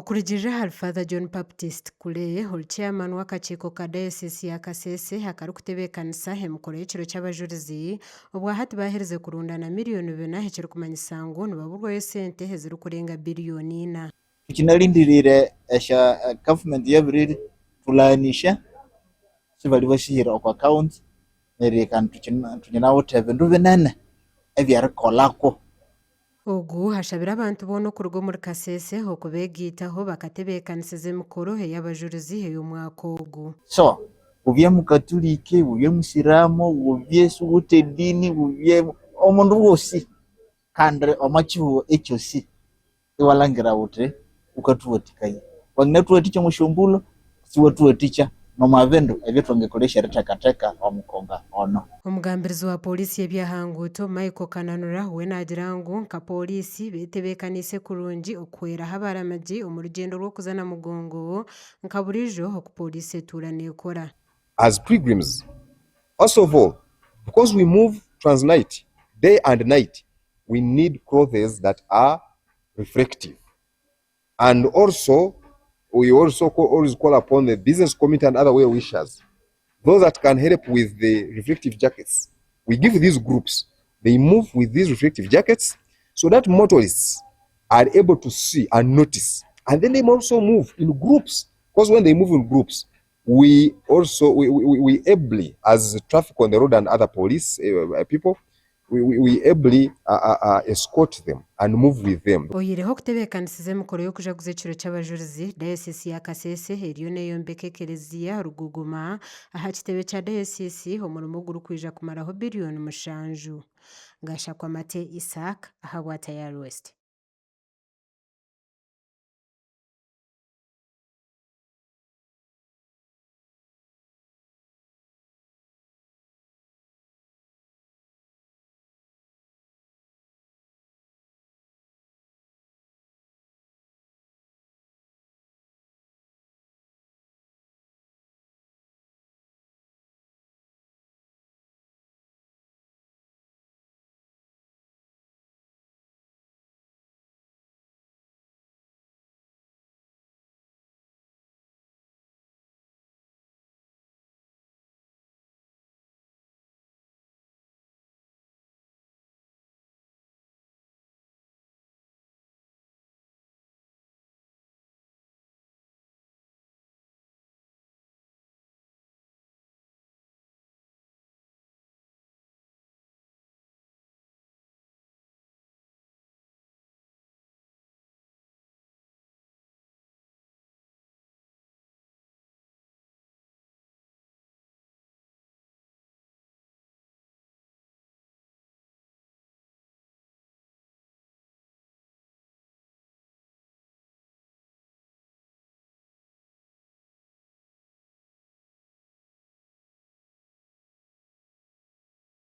Okurigirira hari Father John Baptist Kuleye ori chairman w'akakiiko ka Diocese ya Kasese akarikutebeekanisa Emikoro y'ekiro ky'Abajurizi obwa hati bahereze kurundana miliyoni 4 ekirikumanyisa ngu nibaburwayo sente ezirikurenga biliyoni 4. Tukinalindiriire esha government yabiriri tulaanisha sibali bashyira okwa account nerikana tukinawutha ebindu binene ebyerikolako. Ogu hashabire abantu boona okuruga omuri Kasese okubeegiitaho bakatebeekanisiza Emikoro ey'Abajurizi ey'omwaka ogu. So ubye mukatuliki ubye musiramu ubye suwute dini ubye omundu wosi kandi omakihuo ekyosi iwalangira uti ukatuwathikaya wanginathuwathikya omushombulo siwathuwathikya nomwavindu ebyotwangekolesya erithekatheka omukonga ono. Omugambirizi wa polisi y'ebyahanguuto Michael Kananura we naagira ngu nka polisi beetebeekanise kurungi okuhweraho abaramagi omu rugyendo rw'okuza na mugongo nka buriijo oku polisi etuura neekora. As pilgrims, first of all, because we move transnight, day and night, we need clothes that are reflective. And also, we also always call upon the business community and other well-wishers, those that can help with the reflective jackets. We give these groups, they move with these reflective jackets so that motorists are able to see and notice. And then they also move in groups, because when they move in groups, we also, we ably, as traffic on the road and other police people, we ably escort them and move with them. Oyireho okutebeekanisiza Emikoro y'okujaguza ekiro ky'Abajurizi, Diocese ya Kasese eriyo neeyombeka ekereziya Ruguguma aha kitebe kya Diocese omurimo gurikwija kumaraho biliyoni 7. Gashakwamate Isaac aha bwa Tayari West.